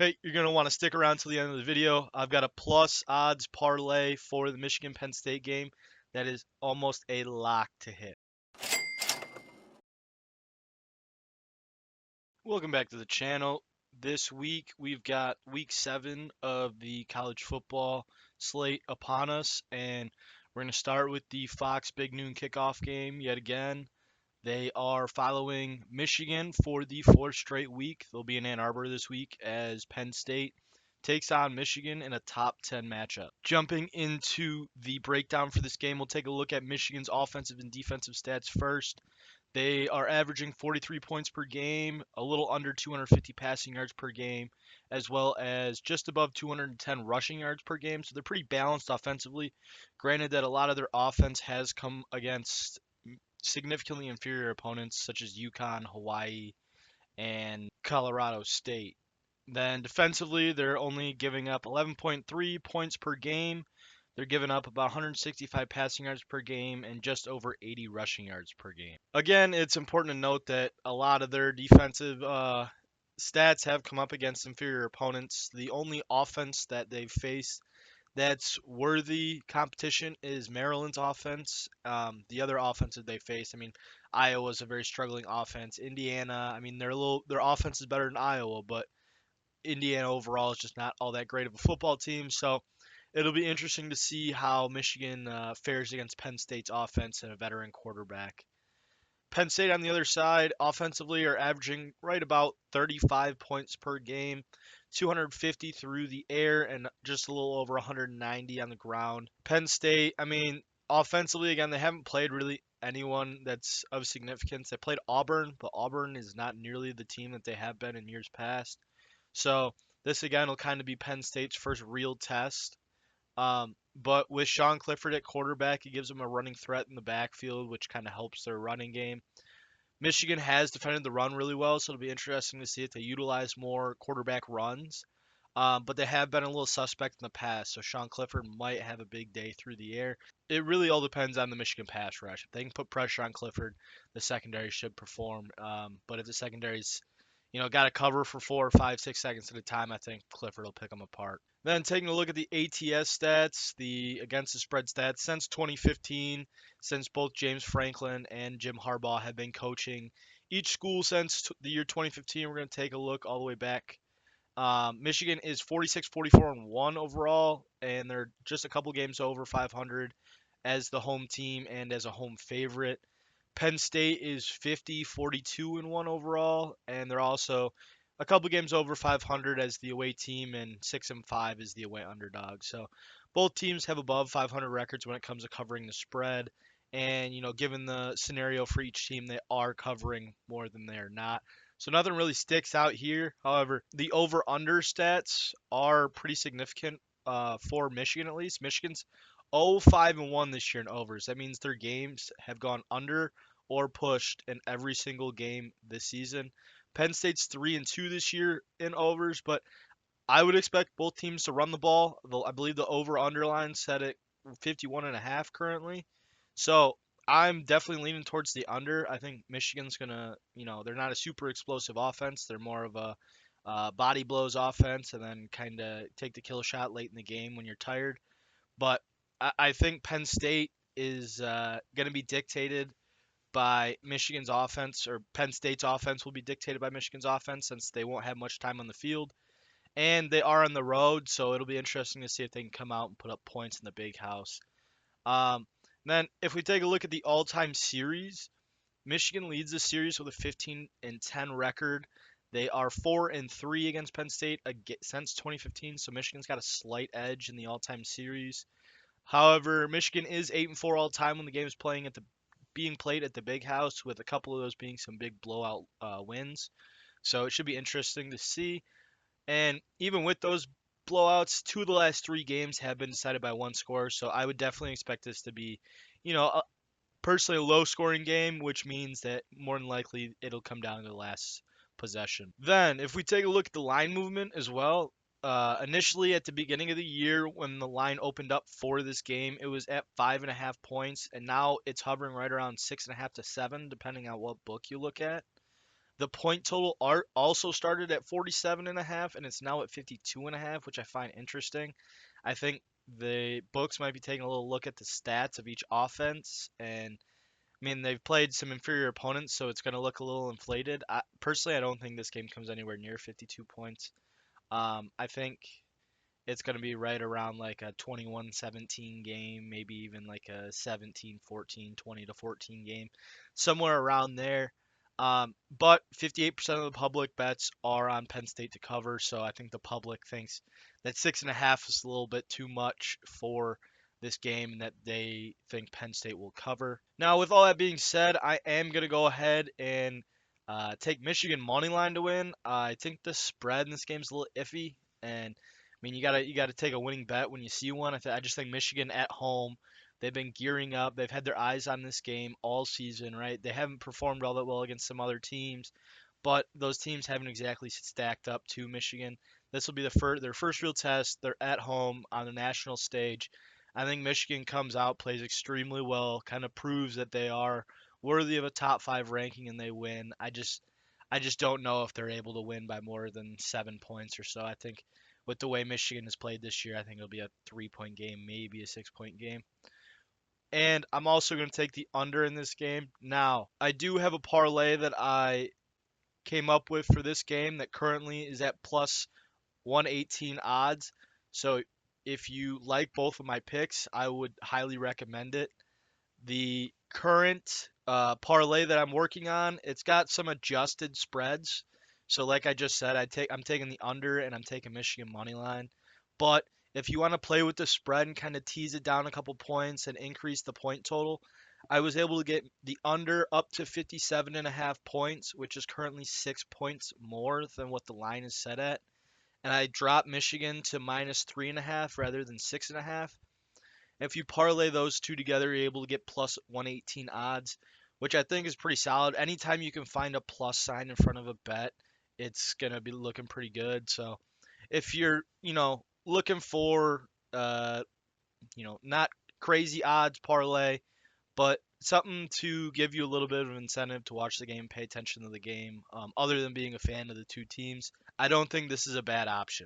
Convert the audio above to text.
Hey, you're going to want to stick around till the end of the video. I've got a plus odds parlay for the Michigan Penn State game that is almost a lock to hit. Welcome back to the channel. This week we've got week 7 of the college football slate upon us, and we're going to start with the Fox Big Noon kickoff game yet again. They are following Michigan for the fourth straight week. They'll be in Ann Arbor this week as Penn State takes on Michigan in a top 10 matchup. Jumping into the breakdown for this game, we'll take a look at Michigan's offensive and defensive stats first. They are averaging 43 points per game, a little under 250 passing yards per game, as well as just above 210 rushing yards per game. So they're pretty balanced offensively. Granted that a lot of their offense has come against significantly inferior opponents such as UConn, Hawaii, and Colorado State. Then defensively, they're only giving up 11.3 points per game. They're giving up about 165 passing yards per game and just over 80 rushing yards per game. Again, it's important to note that a lot of their defensive stats have come up against inferior opponents. The only offense that they've faced that's worthy competition is Maryland's offense. The other offenses they face, I mean, Iowa's a very struggling offense. Indiana, I mean, their offense is better than Iowa, but Indiana overall is just not all that great of a football team. So it'll be interesting to see how Michigan fares against Penn State's offense and a veteran quarterback. Penn State on the other side, offensively, are averaging right about 35 points per game, 250 through the air, and just a little over 190 on the ground. Penn State, I mean, offensively, again, they haven't played really anyone that's of significance. They played Auburn, but Auburn is not nearly the team that they have been in years past. So this again will kind of be Penn State's first real test. But with Sean Clifford at quarterback, he gives them a running threat in the backfield, which kind of helps their running game. Michigan has defended the run really well, so it'll be interesting to see if they utilize more quarterback runs. But they have been a little suspect in the past, so Sean Clifford might have a big day through the air. It really all depends on the Michigan pass rush. If they can put pressure on Clifford, the secondary should perform. But if the secondary's got to cover for 4 or 5, 6 seconds at a time, I think Clifford will pick them apart. Then taking a look at the ATS stats, the against the spread stats since 2015, since both James Franklin and Jim Harbaugh have been coaching each school since the year 2015. We're going to take a look all the way back. Michigan is 46, 44, and 1 overall, and they're just a couple games over 500 as the home team and as a home favorite. Penn State is 50, 42, and 1 overall, and they're also a couple games over 500 as the away team and 6 and 5 as the away underdog. So both teams have above 500 records when it comes to covering the spread. And, given the scenario for each team, they are covering more than they are not. So nothing really sticks out here. However, the over/under stats are pretty significant for Michigan at least. Michigan's 0-5-1 this year in overs. That means their games have gone under or pushed in every single game this season. Penn State's 3-2 this year in overs, but I would expect both teams to run the ball. I believe the over/under line set at 51.5 currently. So I'm definitely leaning towards the under. I think Michigan's gonna, they're not a super explosive offense. They're more of a body blows offense, and then kind of take the kill shot late in the game when you're tired. But I think Penn State is going to be dictated by Michigan's offense, or Penn State's offense will be dictated by Michigan's offense since they won't have much time on the field. And they are on the road, so it'll be interesting to see if they can come out and put up points in the big house. Um, then, if we take a look at the all-time series, Michigan leads the series with a 15-10 record. They are 4-3 against Penn State since 2015, so Michigan's got a slight edge in the all-time series. However, Michigan is 8-4 all time when the game is being played at the Big House, with a couple of those being some big blowout wins. So it should be interesting to see. And even with those blowouts, 2 of the last 3 games have been decided by one score. So I would definitely expect this to be, personally a low scoring game, which means that more than likely it'll come down to the last possession. Then, if we take a look at the line movement as well, initially at the beginning of the year when the line opened up for this game, it was at 5.5 points, and now it's hovering right around 6.5 to 7, depending on what book you look at. The point total art also started at 47.5 and it's now at 52.5, which I find interesting. I think the books might be taking a little look at the stats of each offense, and I mean they've played some inferior opponents, so it's going to look a little inflated. Personally, I don't think this game comes anywhere near 52 points. I think it's going to be right around like a 21-17 game, maybe even like a 17-14, 20-14 game, somewhere around there. But 58% of the public bets are on Penn State to cover, so I think the public thinks that 6.5 is a little bit too much for this game and that they think Penn State will cover. Now, with all that being said, I am going to go ahead and take Michigan money line to win. I think the spread in this game is a little iffy, and I mean, you gotta take a winning bet when you see one. I just think Michigan at home, they've been gearing up. They've had their eyes on this game all season, right? They haven't performed all that well against some other teams, but those teams haven't exactly stacked up to Michigan. This will be their first real test. They're at home on the national stage. I think Michigan comes out, plays extremely well, kind of proves that they are worthy of a top 5 ranking, and they win. I just don't know if they're able to win by more than 7 points or so. I think with the way Michigan has played this year, I think it'll be a 3 point game, maybe a 6 point game. And I'm also going to take the under in this game. Now, I do have a parlay that I came up with for this game that currently is at plus 118 odds. So if you like both of my picks, I would highly recommend it. The current parlay that I'm working on, it's got some adjusted spreads. So like I just said, I'm taking the under and I'm taking Michigan money line. But if you want to play with the spread and kind of tease it down a couple points and increase the point total, I was able to get the under up to 57.5 points, which is currently 6 points more than what the line is set at. And I dropped Michigan to minus 3.5 rather than 6.5. If you parlay those two together, you're able to get plus 118 odds, which I think is pretty solid. Anytime you can find a plus sign in front of a bet, it's going to be looking pretty good. So if you're, looking for, not crazy odds parlay, but something to give you a little bit of incentive to watch the game, pay attention to the game, other than being a fan of the two teams, I don't think this is a bad option.